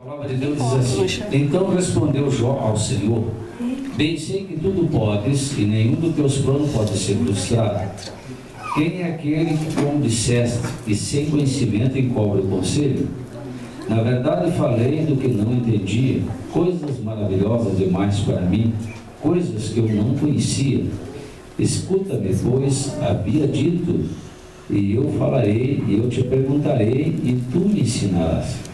A palavra de Deus diz assim: então respondeu Jó ao Senhor: bem sei que tudo podes, e nenhum dos teus planos pode ser frustrado. Quem é aquele que, como disseste, e sem conhecimento encobre o conselho? Na verdade falei do que não entendia, coisas maravilhosas demais para mim, coisas que eu não conhecia. Escuta-me, pois havia dito, e eu falarei, e eu te perguntarei, e tu me ensinarás.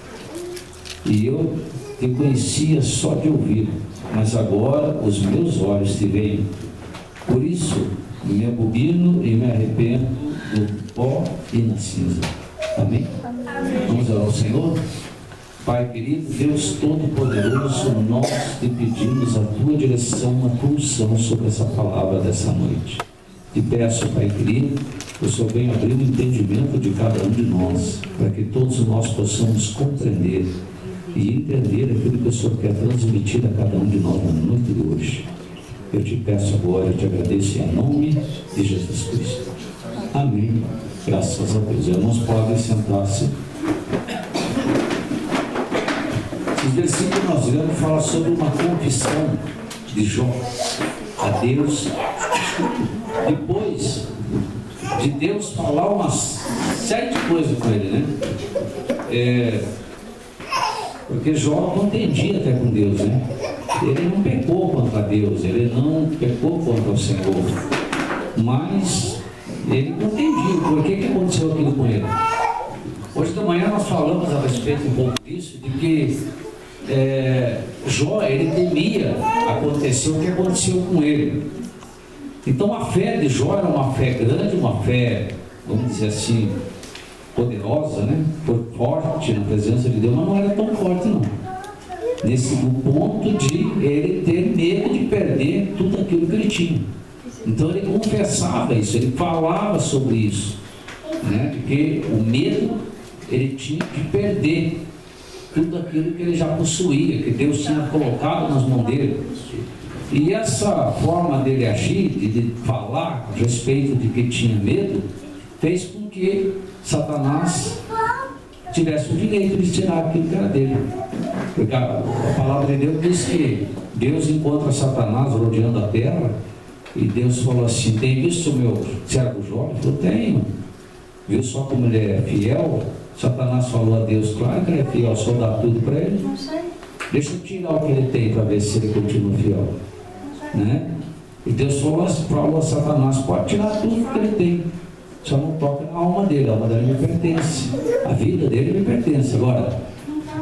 E eu te conhecia só de ouvir, mas agora os meus olhos te veem. Por isso me abomino e me arrependo do pó e na cinza. Amém? Vamos orar ao Senhor. Pai querido, Deus Todo-Poderoso, nós te pedimos a tua direção, a tua unção sobre essa palavra dessa noite. Te peço, Pai querido, que o Senhor venha abrir o entendimento de cada um de nós, para que todos nós possamos compreender e entender aquilo que o Senhor quer transmitir a cada um de nós na noite de hoje. Eu te peço agora, eu te agradeço em nome de Jesus Cristo. Amém. Graças a Deus. Irmãos, podem sentar-se. Os versículos que nós lemos falam sobre uma confissão de Jó a Deus, depois de Deus falar umas 7 coisas com ele, né? Porque Jó não entendia até com Deus, né? Ele não pecou contra Deus, ele não pecou contra o Senhor, mas ele não entendia por que aconteceu aquilo com ele. Hoje de manhã nós falamos a respeito um pouco disso, de que Jó, ele temia acontecer o que aconteceu com ele. Então a fé de Jó era uma fé grande, uma fé, vamos dizer assim, poderosa, né? Forte na presença de Deus, mas não era tão forte não. Nesse ponto de ele ter medo de perder tudo aquilo que ele tinha. Então ele confessava isso, ele falava sobre isso, né? Porque o medo, ele tinha de perder tudo aquilo que ele já possuía, que Deus tinha colocado nas mãos dele. E essa forma dele agir, de falar a respeito de que tinha medo, fez com que Satanás tivesse o direito de tirar aquilo que era dele. Porque a palavra de Deus diz que Deus encontra Satanás rodeando a terra, e Deus falou assim: tem visto o meu servo Jó? Ele falou: tenho. Viu só como ele é fiel? Satanás falou a Deus: claro que ele é fiel, só dá tudo para ele. Não sei. Deixa eu tirar o que ele tem para ver se ele continua fiel, né? E Deus falou a Satanás: pode tirar tudo que ele tem, só não toca na alma dele. A alma dele me pertence, a vida dele me pertence. Agora,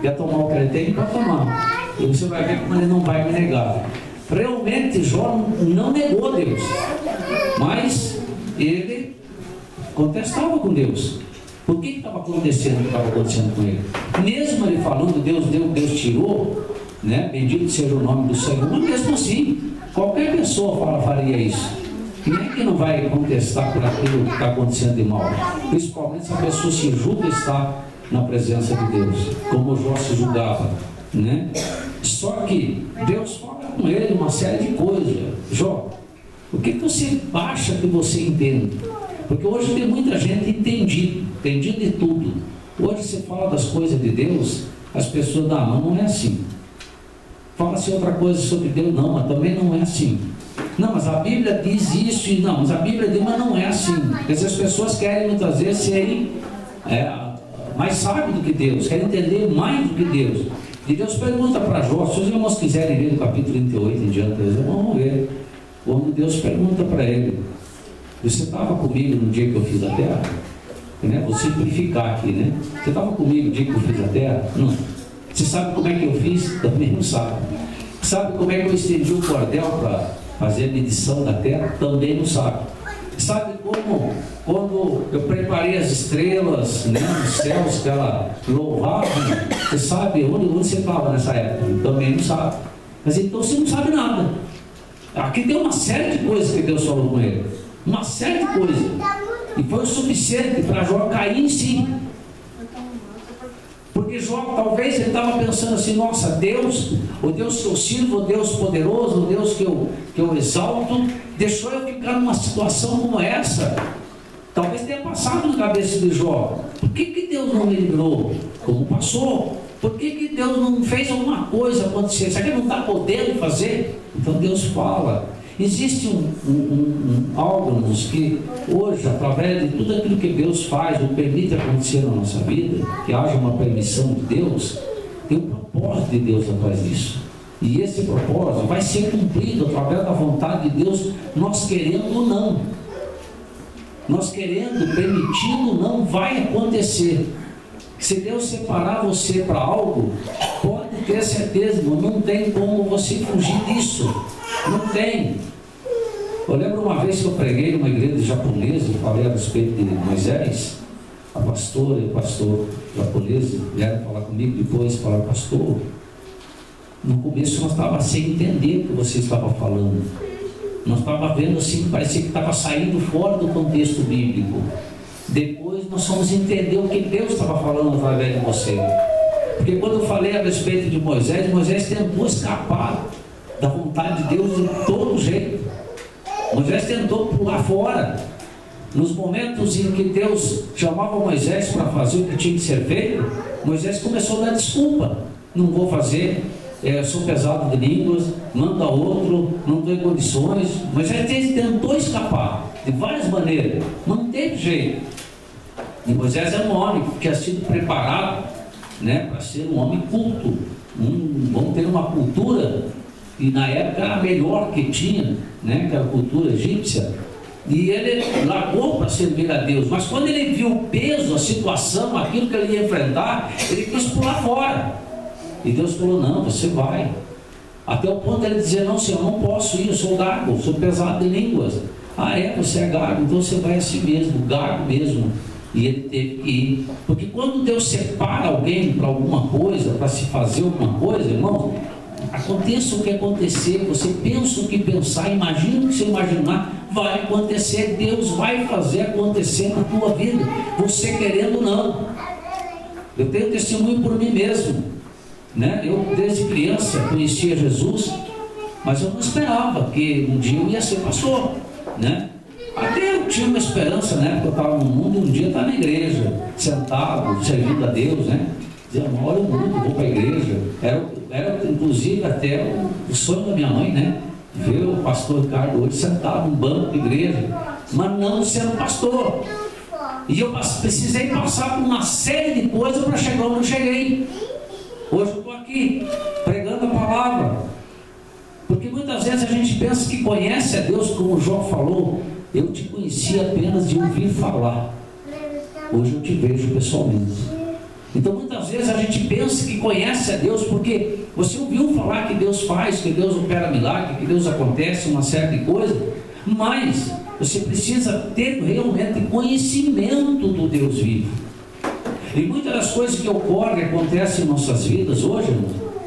quer tomar o que ele tem, pode tomar, e você vai ver como ele não vai me negar. Realmente Jó não negou Deus, mas ele contestava com Deus. Por que estava acontecendo o que estava acontecendo com ele? Mesmo ele falando Deus deu, Deus tirou, né? Bendito seja o nome do Senhor, mas mesmo assim, qualquer pessoa faria isso. Quem é que não vai contestar por aquilo que está acontecendo de mal? Principalmente se a pessoa se julga estar na presença de Deus, como Jó se julgava, né? Só que Deus fala com ele uma série de coisas. Jó, o que você acha que você entende? Porque hoje tem muita gente entendido de tudo. Hoje você fala das coisas de Deus, as pessoas dão, não é assim. Fala-se outra coisa sobre Deus, não, mas também não é assim. Não, mas a Bíblia diz isso, e não, mas a Bíblia diz, mas não é assim. Porque as pessoas querem muitas vezes serem mais sábios do que Deus, querem entender mais do que Deus. E Deus pergunta para Jó, se os irmãos quiserem ler do capítulo 38 em diante, vamos ver. Quando Deus pergunta para ele: você estava comigo no dia que eu fiz a terra? Né? Vou simplificar aqui, né? Você estava comigo no dia que eu fiz a terra? Não. Você sabe como é que eu fiz? Também não sabe. Sabe como é que eu estendi o cordel para fazer a medição da terra? Também não sabe. Sabe como, quando eu preparei as estrelas, né, nos céus, que ela louvava? Você sabe onde você estava nessa época? Também não sabe. Mas então você não sabe nada. Aqui tem uma série de coisas que Deus falou com ele. Uma série de coisas. E foi o suficiente para Jó cair em si. Porque Jó, talvez ele estava pensando assim: nossa, Deus, o Deus que eu sirvo, o Deus poderoso, o Deus que eu exalto, deixou eu ficar numa situação como essa. Talvez tenha passado na cabeça de Jó: por que Deus não me livrou? Como passou? Por que Deus não fez alguma coisa acontecer? Será que Ele não está podendo fazer? Então Deus fala. Existe algo que hoje, através de tudo aquilo que Deus faz ou permite acontecer na nossa vida, que haja uma permissão de Deus, tem um propósito de Deus atrás disso. E esse propósito vai ser cumprido através da vontade de Deus, nós querendo ou não. Nós querendo, permitindo ou não, vai acontecer. Se Deus separar você para algo, pode ter certeza, não tem como você fugir disso. Não tem. Eu lembro uma vez que eu preguei numa igreja japonesa, eu falei a respeito de Moisés, a pastora e o pastor japonês vieram falar comigo depois, falaram: pastor, no começo nós estávamos sem entender o que você estava falando. Nós estávamos vendo assim, parecia que estava saindo fora do contexto bíblico. Depois nós fomos entender o que Deus estava falando através de você. Porque quando eu falei a respeito de Moisés, Moisés tentou escapar da vontade de Deus de todo jeito. Moisés tentou pular fora. Nos momentos em que Deus chamava Moisés para fazer o que tinha que ser feito, Moisés começou a dar desculpa: não vou fazer, sou pesado de línguas, manda outro, não tenho condições. Moisés tentou escapar de várias maneiras, não teve jeito. E Moisés é um homem que tinha sido preparado, né, para ser um homem culto. Vamos ter uma cultura, e na época era a melhor que tinha, né, que era a cultura egípcia. E ele largou para servir a Deus, mas quando ele viu o peso, a situação, aquilo que ele ia enfrentar, ele quis pular fora. E Deus falou: não, você vai. Até o ponto de ele dizer: não, Senhor, não posso ir, eu sou gago, sou pesado de línguas. Ah, você é gago, então você vai assim mesmo, gago mesmo. E ele teve que ir. Porque quando Deus separa alguém para alguma coisa, para se fazer alguma coisa, irmão, aconteça o que acontecer, você pensa o que pensar, imagina o que você imaginar, vai acontecer. Deus vai fazer acontecer na tua vida, você querendo ou não. Eu tenho testemunho por mim mesmo, né? Eu desde criança conhecia Jesus, mas eu não esperava que um dia eu ia ser pastor, né? Até eu tinha uma esperança, né? Porque eu estava no mundo e um dia estava na igreja, sentado, servindo a Deus, né? Dizia: olha o mundo, vou para a igreja. Era inclusive até o sonho da minha mãe, né? Ver o pastor Ricardo hoje sentado num banco de igreja, mas não sendo pastor. E eu precisei passar por uma série de coisas para chegar onde eu cheguei. Hoje eu estou aqui pregando a palavra. Porque muitas vezes a gente pensa que conhece a Deus, como o João falou: eu te conheci apenas de ouvir falar, hoje eu te vejo pessoalmente. Então muitas vezes a gente pensa que conhece a Deus porque você ouviu falar que Deus faz, que Deus opera milagre, que Deus acontece uma série de coisas, mas você precisa ter realmente conhecimento do Deus vivo. E muitas das coisas que ocorrem, acontecem em nossas vidas hoje,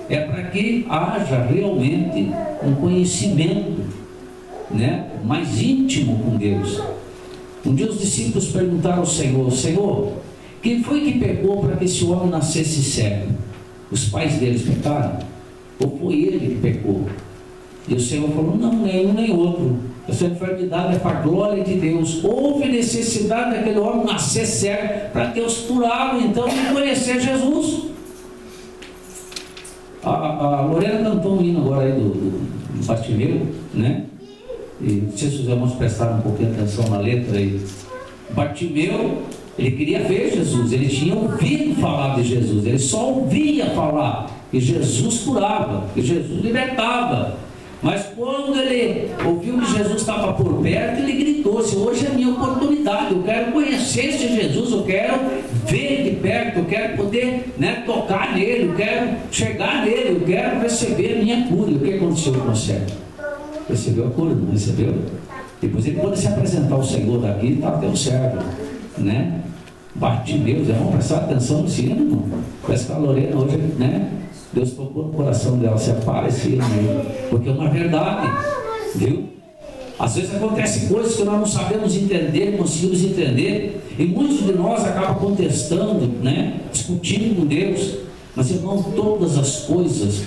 é para que haja realmente um conhecimento, né, mais íntimo com Deus. Um dia os discípulos perguntaram ao Senhor: Senhor, quem foi que pecou para que esse homem nascesse cego? Os pais deles pecaram? Ou foi ele que pecou? E o Senhor falou: não, nem um nem outro. Essa enfermidade é para a glória de Deus. Houve necessidade daquele homem nascer cego para Deus curá-lo, então, e conhecer Jesus. A Lorena cantou um hino agora aí do Bartimeu, né? E não sei se os irmãos prestaram um pouquinho de atenção na letra aí. Bartimeu, ele queria ver Jesus, ele tinha ouvido falar de Jesus, ele só ouvia falar que Jesus curava, que Jesus libertava. Mas quando ele ouviu que Jesus estava por perto, ele gritou assim: hoje é a minha oportunidade, eu quero conhecer esse Jesus, eu quero ver de perto, eu quero poder, né, tocar nele, eu quero chegar nele, eu quero receber a minha cura. E o que aconteceu com o cego? Recebeu a cura, não recebeu? Depois ele pôde se apresentar ao Senhor daqui e estava teu servo, né? Bartimeu, vamos prestar atenção no sino, irmão. Parece que a Lorena hoje, né? Deus tocou no coração dela: separa esse filho, porque é uma verdade, viu? Às vezes acontecem coisas que nós não sabemos entender, não conseguimos entender, e muitos de nós acabam contestando, né? Discutindo com Deus. Mas, irmão, todas as coisas,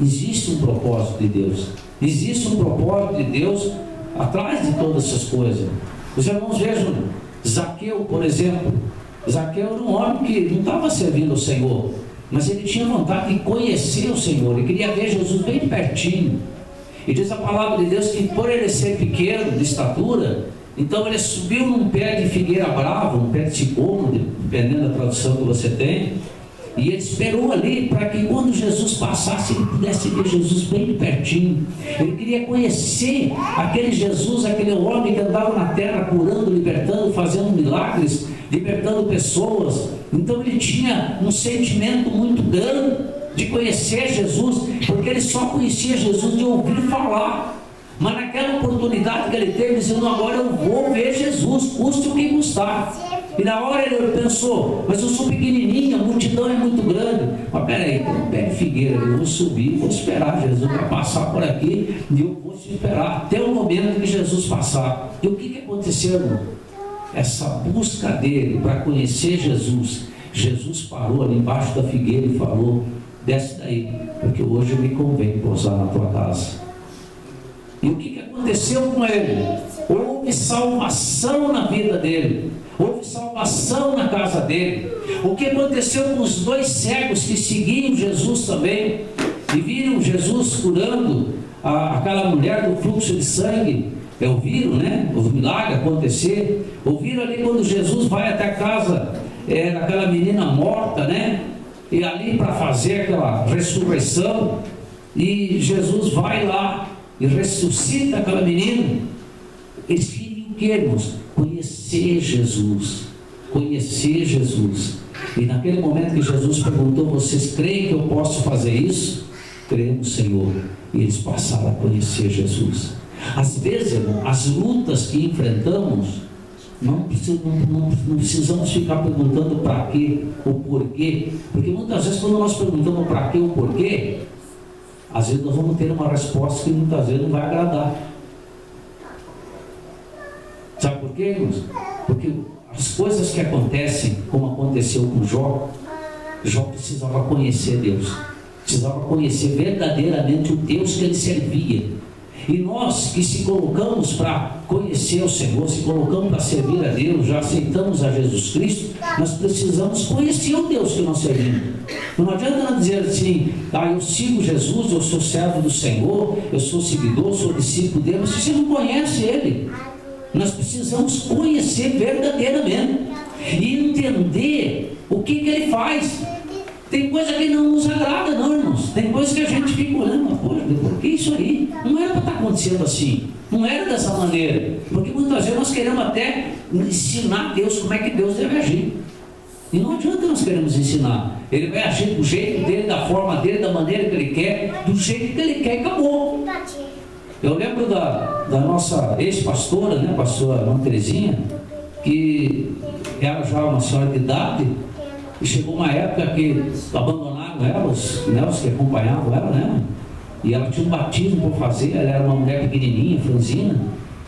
existe um propósito de Deus, existe um propósito de Deus atrás de todas essas coisas. Os irmãos vejam Zaqueu, por exemplo. Zaqueu era um homem que não estava servindo ao Senhor. mas ele tinha vontade de conhecer o Senhor, ele queria ver Jesus bem pertinho. E diz a palavra de Deus que por ele ser pequeno de estatura, então ele subiu num pé de figueira brava, um pé de sicômoro, dependendo da tradução que você tem, e ele esperou ali para que quando Jesus passasse, ele pudesse ver Jesus bem de pertinho. Ele queria conhecer aquele Jesus, aquele homem que andava na terra curando, libertando, fazendo milagres, libertando pessoas. Então ele tinha um sentimento muito grande de conhecer Jesus, porque ele só conhecia Jesus de ouvir falar. Mas naquela oportunidade que ele teve, dizendo: agora eu vou ver Jesus, custe o que custar. E na hora ele pensou: mas eu sou pequenininho, a multidão é muito grande. Mas peraí, tem um pé de figueira, eu vou subir, vou esperar, Jesus vai passar por aqui, e eu vou esperar até o momento que Jesus passar. E o que aconteceu, irmão? Essa busca dele para conhecer Jesus, Jesus parou ali embaixo da figueira e falou: desce daí, porque hoje me convém pousar na tua casa. E o que aconteceu com ele? Houve salvação na vida dele, houve salvação na casa dele. O que aconteceu com os dois cegos que seguiam Jesus também, e viram Jesus curando aquela mulher do fluxo de sangue? Ouviram, né? Os milagres acontecer. Ouviram ali quando Jesus vai até a casa daquela menina morta, né? E ali para fazer aquela ressurreição, e Jesus vai lá e ressuscita aquela menina. Eles queriam que, irmãos, conhecer Jesus, conhecer Jesus. E naquele momento que Jesus perguntou: vocês creem que eu posso fazer isso? Cremos, Senhor. E eles passaram a conhecer Jesus. Às vezes, irmão, as lutas que enfrentamos, não precisamos ficar perguntando para quê ou porquê, porque muitas vezes quando nós perguntamos para quê ou porquê, às vezes nós vamos ter uma resposta que muitas vezes não vai agradar. Sabe por quê, irmãos? Porque as coisas que acontecem, como aconteceu com Jó, Jó precisava conhecer Deus, precisava conhecer verdadeiramente o Deus que ele servia. E nós que se colocamos para conhecer o Senhor, se colocamos para servir a Deus, já aceitamos a Jesus Cristo, nós precisamos conhecer o Deus que nós servimos. Não adianta não dizer assim: eu sigo Jesus, eu sou servo do Senhor, eu sou seguidor, sou discípulo dele. Mas você não conhece Ele. Nós precisamos conhecer verdadeiramente e entender o que Ele faz. Tem coisa que não nos agrada, não, irmãos. Tem coisa que a gente fica olhando: mas poxa, por que isso aí? Não era para estar acontecendo assim, não era dessa maneira. Porque muitas vezes nós queremos até ensinar a Deus como é que Deus deve agir. E não adianta nós queremos ensinar. Ele vai agir do jeito dele, da forma dele, da maneira que ele quer, do jeito que ele quer, e acabou. Eu lembro da nossa ex-pastora, né, pastora Ana Terezinha, que era já uma senhora de idade. E chegou uma época que abandonaram ela, os que acompanhavam ela, né? E ela tinha um batismo por fazer. Ela era uma mulher pequenininha, franzina,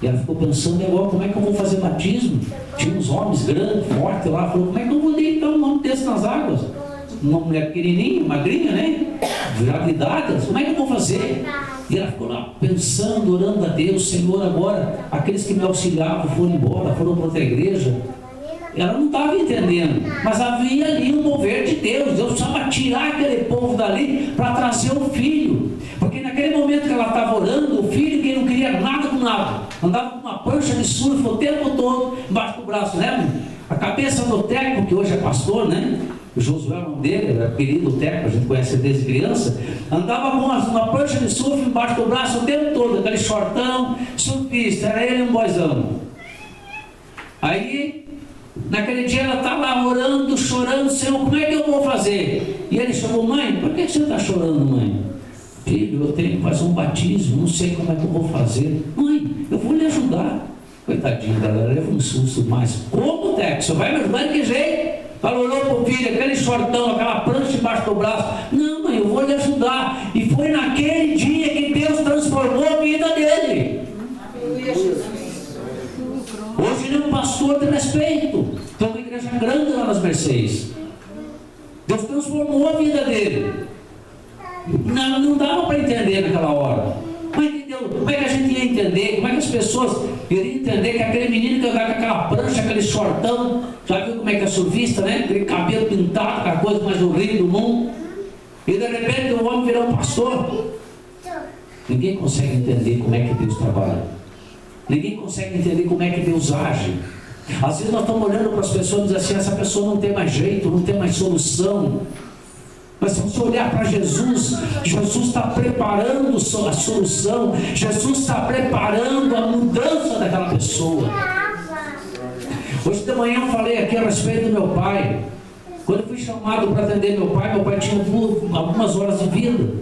e ela ficou pensando: agora como é que eu vou fazer batismo? Tinha uns homens grandes, fortes lá. Falou: como é que eu vou deitar um homem desse nas águas? Uma mulher pequenininha, magrinha, né? Já de idade, como é que eu vou fazer? E ela ficou lá pensando, orando a Deus: Senhor, agora aqueles que me auxiliavam foram embora, foram para outra igreja. Ela não estava entendendo, mas havia ali um mover de Deus. Deus precisava tirar aquele povo dali para trazer o filho, porque naquele momento que ela estava orando, o filho, que não queria nada com nada, andava com uma prancha de surf o tempo todo embaixo do braço, né? A cabeça do Teco, que hoje é pastor, né? O Josué, o nome dele, era querido Teco, a gente conhece ele desde criança. Andava com uma prancha de surf embaixo do braço o tempo todo, aquele shortão, surfista, era ele um boizão. Aí naquele dia ela está lá orando, chorando: Senhor, como é que eu vou fazer? E ele chamou: mãe, por que você está chorando, mãe? Filho, eu tenho que fazer um batismo, não sei como é que eu vou fazer. Mãe, eu vou lhe ajudar. Coitadinha dela, ela leva um susto, mas como, Teco? Você vai me ajudar de que jeito? Ela olhou para o filho, aquele shortão, aquela prancha embaixo do braço: não, mãe, eu vou lhe ajudar. E foi naquele dia que Deus transformou a vida dele. Hoje ele é um pastor de respeito, tem uma igreja grande lá nas Mercês. Deus transformou a vida dele. Não dava para entender naquela hora. Como é que a gente ia entender? Como é que as pessoas iriam entender que aquele menino que andava com aquela prancha, aquele shortão, já viu como é que é surfista, né? Aquele cabelo pintado, aquela coisa mais horrível do mundo. E de repente o homem virou um pastor. Ninguém consegue entender como é que Deus trabalha. Ninguém consegue entender como é que Deus age. Às vezes nós estamos olhando para as pessoas e dizendo assim: essa pessoa não tem mais jeito, não tem mais solução. Mas se você olhar para Jesus, Jesus está preparando a solução, Jesus está preparando a mudança daquela pessoa. Hoje de manhã eu falei aqui a respeito do meu pai. Quando eu fui chamado para atender meu pai tinha algumas horas de vida.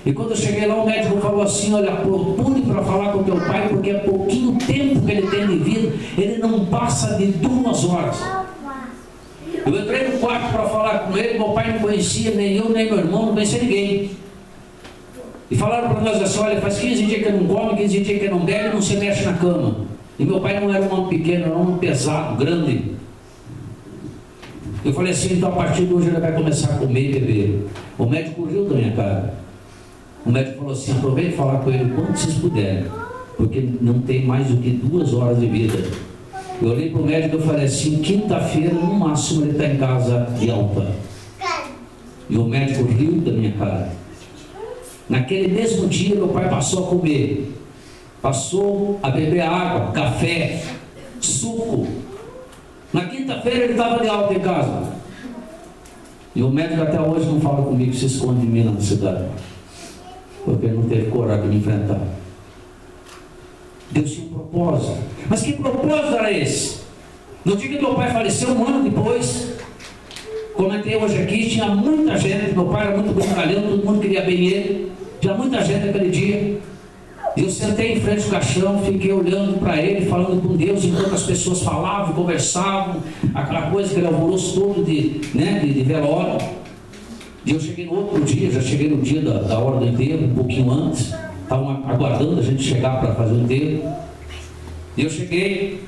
E quando eu cheguei lá, o médico falou assim: olha, procure para falar com o teu pai, porque é pouquinho tempo que ele tem de vida, ele não passa de 2 horas. Eu entrei no quarto para falar com ele, meu pai não conhecia nem eu, nem meu irmão, não conhecia ninguém. E falaram para nós assim: olha, faz 15 dias que ele não come, 15 dias que ele não bebe, não se mexe na cama. E meu pai não era um homem pequeno, era um homem pesado, grande. Eu falei assim: então a partir de hoje ele vai começar a comer e beber. O médico riu da minha cara. O médico falou assim: aproveite e falar com ele quando vocês puderem, porque não tem mais do que 2 horas de vida. Eu olhei para o médico e falei assim: quinta-feira no máximo ele está em casa de alta. E o médico riu da minha cara. Naquele mesmo dia meu pai passou a comer, passou a beber água, café, suco. Na quinta-feira ele estava de alta em casa. E o médico até hoje não fala comigo, se esconde de mim na cidade, porque ele não teve coragem de me enfrentar. Deus tinha um propósito. Mas que propósito era esse? No dia que meu pai faleceu, 1 ano depois, comentei hoje aqui, tinha muita gente, meu pai era muito brincalhão, todo mundo queria bem ele, tinha muita gente naquele dia. E eu sentei em frente ao caixão, fiquei olhando para ele, falando com Deus, enquanto as pessoas falavam, conversavam, aquela coisa, aquele alvoroço todo de velório. E eu cheguei no outro dia, já cheguei no dia da hora do enterro, um pouquinho antes, estavam aguardando a gente chegar para fazer o enterro. E eu cheguei,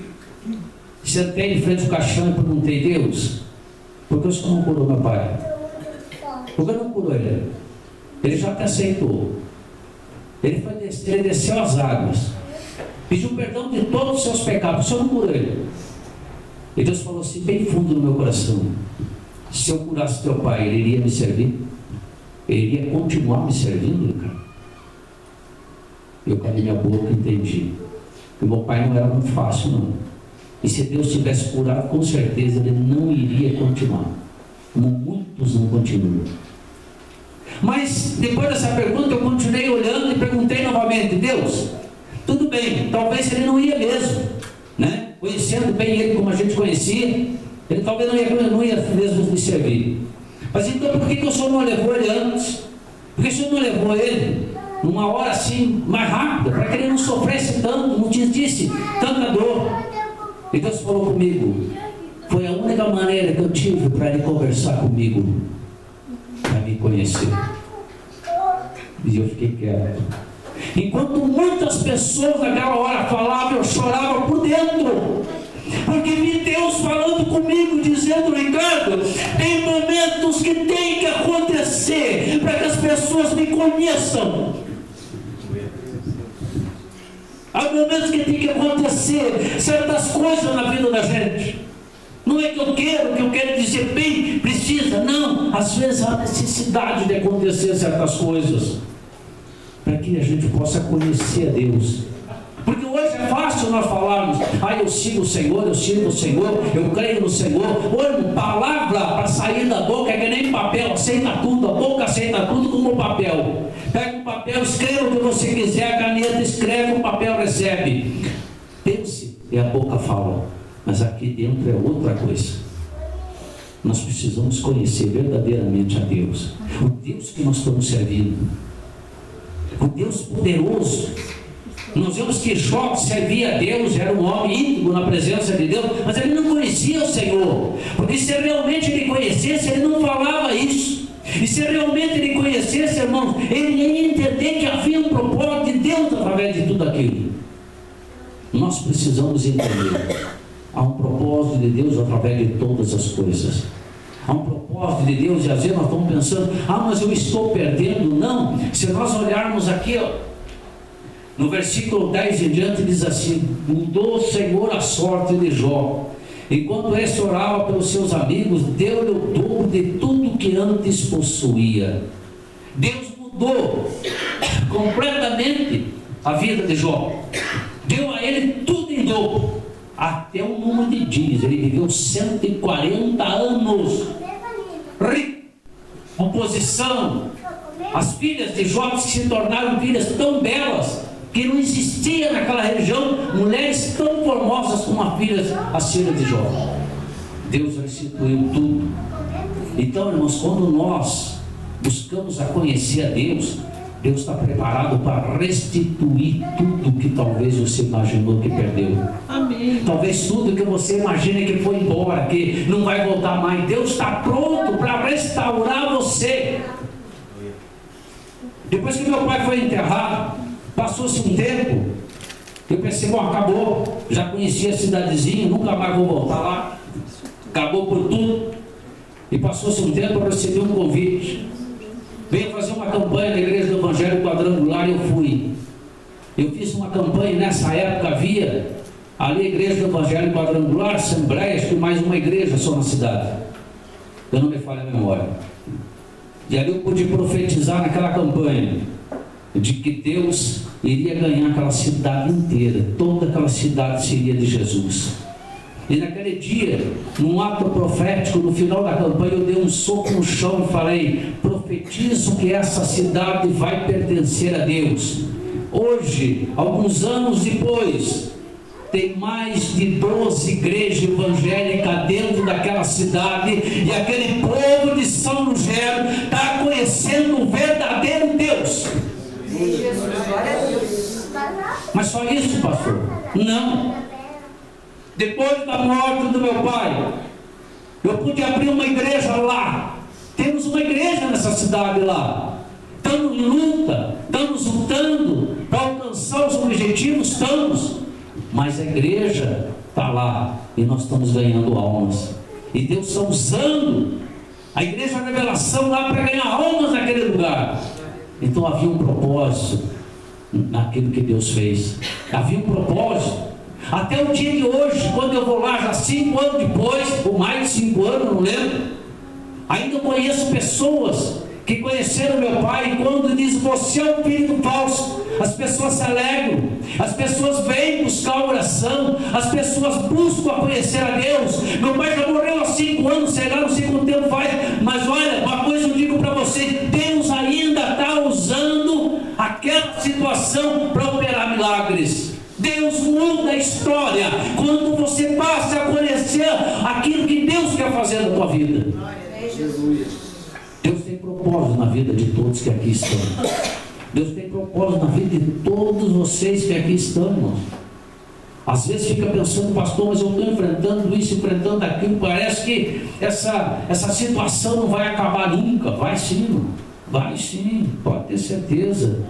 sentei em frente ao caixão e perguntei: Deus, por que o Senhor não curou meu pai? Por que não curou ele? Ele já te aceitou. Ele desceu as águas, pediu perdão de todos os seus pecados, o Senhor não curou ele. E Deus falou assim, bem fundo no meu coração: se eu curasse teu pai, ele iria me servir? Ele iria continuar me servindo, cara? Eu calei minha boca e entendi que meu pai não era muito fácil, não. E se Deus tivesse curado, com certeza ele não iria continuar, como muitos não continuam. Mas depois dessa pergunta eu continuei olhando e perguntei novamente: Deus, tudo bem, talvez ele não ia mesmo, né? Conhecendo bem ele como a gente conhecia, ele talvez não ia mesmo me servir. Mas então por que o Senhor não levou ele antes? Por que o Senhor não levou ele numa hora assim mais rápida, para que ele não sofresse tanto, não sentisse tanta dor? E Deus falou comigo: foi a única maneira que eu tive para ele conversar comigo, para me conhecer. E eu fiquei quieto. Enquanto muitas pessoas naquela hora falavam, eu chorava por dentro, porque vi Deus falando comigo, dizendo: Ricardo, tem momentos que tem que acontecer para que as pessoas me conheçam. Há momentos que tem que acontecer certas coisas na vida da gente. Não é que eu quero dizer bem, precisa, não. Às vezes há necessidade de acontecer certas coisas, para que a gente possa conhecer a Deus. Porque hoje é fácil nós falarmos: eu sigo o Senhor, eu creio no Senhor. Hoje, palavra para sair da boca é que nem papel, aceita tudo, a boca aceita tudo como papel. Pega um papel, escreva o que você quiser, a caneta escreve, o papel recebe. Pense, e a boca fala, mas aqui dentro é outra coisa. Nós precisamos conhecer verdadeiramente a Deus, o Deus que nós estamos servindo, o Deus poderoso. Nós vemos que Jó servia a Deus, era um homem íntegro na presença de Deus, mas ele não conhecia o Senhor, porque se realmente ele conhecesse, ele não falava isso. E se realmente ele conhecesse, irmãos, ele ia entender que havia um propósito de Deus através de tudo aquilo. Nós precisamos entender: há um propósito de Deus através de todas as coisas. Há um propósito de Deus, e às vezes nós estamos pensando: mas eu estou perdendo. Não, se nós olharmos aqui, no versículo 10 em diante, diz assim: mudou o Senhor a sorte de Jó. Enquanto este orava pelos seus amigos, deu-lhe o dobro de tudo que antes possuía. Deus mudou completamente a vida de Jó. Deu a ele tudo em dobro, até o número de dias. Ele viveu 140 anos, rico, com posição. As filhas de Jó se tornaram filhas tão belas que não existia naquela região mulheres tão formosas como as filhas de Jó. Deus restituiu tudo. Então, irmãos, quando nós buscamos a conhecer a Deus, Deus está preparado para restituir tudo que talvez você imaginou que perdeu. Amém. Talvez tudo que você imagina que foi embora, que não vai voltar mais. Deus está pronto para restaurar você. Depois que meu pai foi enterrado, passou-se um tempo, eu pensei, bom, acabou. Já conhecia a cidadezinha, nunca mais vou voltar lá. Acabou por tudo. E passou-se um tempo, eu recebi um convite. Veio fazer uma campanha na Igreja do Evangelho Quadrangular e eu fui. Eu fiz uma campanha, nessa época havia ali a Igreja do Evangelho Quadrangular, Assembleias, que mais uma igreja só na cidade. Eu não me falho a memória. E ali eu pude profetizar naquela campanha de que Deus iria ganhar aquela cidade inteira. Toda aquela cidade seria de Jesus. E naquele dia, num ato profético, no final da campanha, eu dei um soco no chão e falei: profetizo que essa cidade vai pertencer a Deus. Hoje, alguns anos depois, tem mais de 12 igrejas evangélicas dentro daquela cidade, e aquele povo de São Lugero está conhecendo o verdadeiro Deus. Mas só isso, pastor? Não. Depois da morte do meu pai, eu pude abrir uma igreja lá. Temos uma igreja nessa cidade lá. Estamos em luta, estamos lutando para alcançar os objetivos, estamos. Mas a igreja está lá e nós estamos ganhando almas. E Deus está usando a Igreja da Revelação lá para ganhar almas naquele lugar. Então havia um propósito naquilo que Deus fez. Havia um propósito. Até o dia de hoje, quando eu vou lá, já 5 anos depois, ou mais de 5 anos, não lembro, ainda conheço pessoas que conheceram meu pai, e quando diz você é um filho do falso, as pessoas se alegram, as pessoas vêm buscar oração, as pessoas buscam a conhecer a Deus. Meu pai já morreu há 5 anos, sei lá, não sei quanto tempo faz, mas olha, uma coisa eu digo para você: Deus ainda está usando aquela situação para operar milagres. Deus muda a história quando você passa a conhecer aquilo que Deus quer fazer na tua vida. Deus tem propósito na vida de todos que aqui estão. Deus tem propósito na vida de todos vocês que aqui estão, irmãos. Às vezes fica pensando: pastor, mas eu estou enfrentando isso, enfrentando aquilo, parece que essa situação não vai acabar nunca. Vai sim, irmão. Vai sim, pode ter certeza.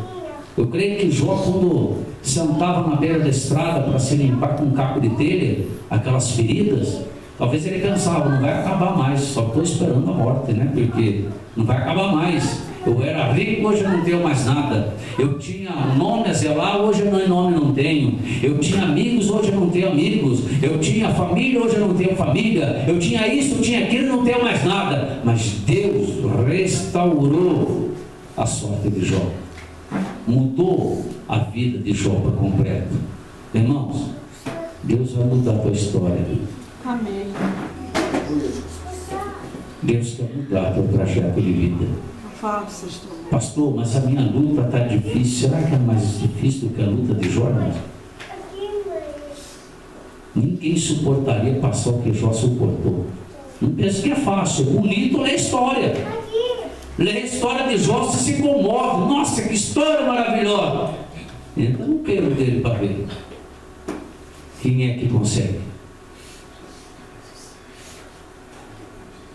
Eu creio que Jó, quando sentava na beira da estrada para se limpar com um caco de telha aquelas feridas, talvez ele pensava: não vai acabar mais, só estou esperando a morte, né? Porque não vai acabar mais. Eu era rico, hoje eu não tenho mais nada. Eu tinha nome a zelar, hoje nome não tenho. Eu tinha amigos, hoje eu não tenho amigos. Eu tinha família, hoje eu não tenho família. Eu tinha isso, eu tinha aquilo, não tenho mais nada. Mas Deus restaurou a sorte de Jó. Mudou a vida de Jó por completo. Irmãos, Deus vai mudar a tua história. Amém. Deus quer mudar o teu trajeto de vida. Pastor, mas a minha luta está difícil. Será que é mais difícil do que a luta de Jó? Ninguém suportaria passar o que Jó suportou. Não pense que é fácil. Bonito ler a história. Ler a história de Jó, você se comove. Nossa, que história maravilhosa. Entra no pelo dele para ver. Quem é que consegue?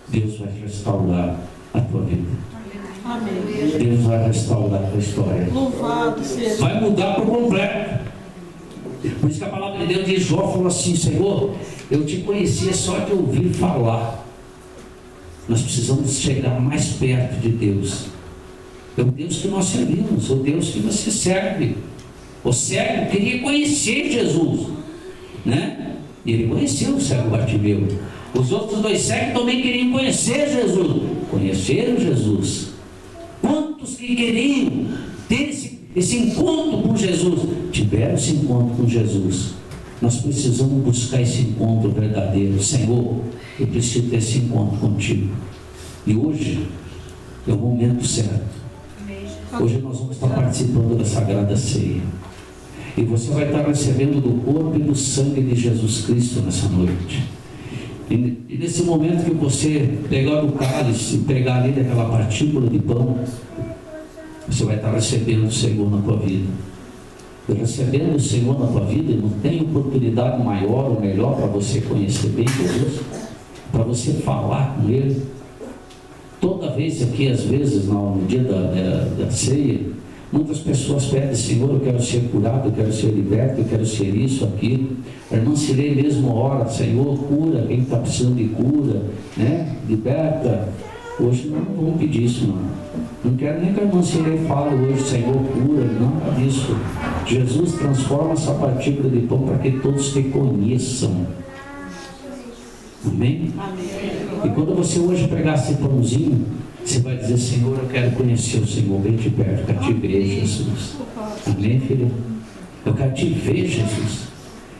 Deus vai restaurar a tua vida. Amém. Deus vai restaurar a tua história. Louvado seja. Vai mudar por completo. Por isso que a palavra de Deus de Jó falou assim: Senhor, eu te conhecia só de ouvir falar. Nós precisamos chegar mais perto de Deus. É o Deus que nós servimos, o Deus que você serve. O cego queria conhecer Jesus, né? E ele conheceu o cego Bartimeu. Os outros 2 cegos também queriam conhecer Jesus. Conheceram Jesus. Quantos Quantos que queriam ter esse encontro com Jesus, tiveram esse encontro com Jesus. Nós precisamos buscar esse encontro verdadeiro. Senhor, eu preciso ter esse encontro contigo. E hoje é o momento certo. Hoje nós vamos estar participando da Sagrada Ceia. E você vai estar recebendo do corpo e do sangue de Jesus Cristo nessa noite. E nesse momento que você pegar o cálice e pegar ali daquela partícula de pão, você vai estar recebendo o Senhor na tua vida. E recebendo o Senhor na tua vida, não tem oportunidade maior ou melhor para você conhecer bem Jesus, para você falar com Ele. Toda vez aqui, às vezes, no dia da ceia, muitas pessoas pedem: Senhor, eu quero ser curado, eu quero ser liberto, eu quero ser isso, aquilo. A irmã Cirei mesmo ora: Senhor, cura quem está precisando de cura, né? Liberta. Hoje não vamos pedir isso, não. Não quero nem que a irmã Cirei fale hoje: Senhor, cura. Nada disso. Jesus transforma essa partícula de pão para que todos te conheçam. Amém? E quando você hoje pegar esse pãozinho, você vai dizer: Senhor, eu quero conhecer o Senhor. Vem de perto, eu quero te ver, Jesus. Amém, filho? Eu quero te ver, Jesus.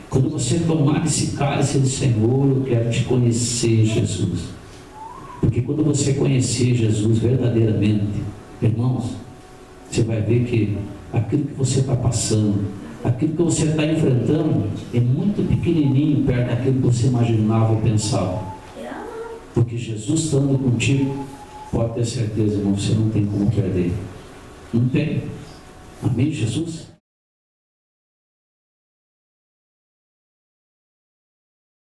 Quando você tomar esse cálice do Senhor, eu quero te conhecer, Jesus. Porque quando você conhecer Jesus verdadeiramente, irmãos, você vai ver que aquilo que você está passando, aquilo que você está enfrentando, é muito pequenininho perto daquilo que você imaginava ou pensava. Porque Jesus estando contigo, pode ter certeza, irmão, você não tem como perder. Não tem. Amém, Jesus?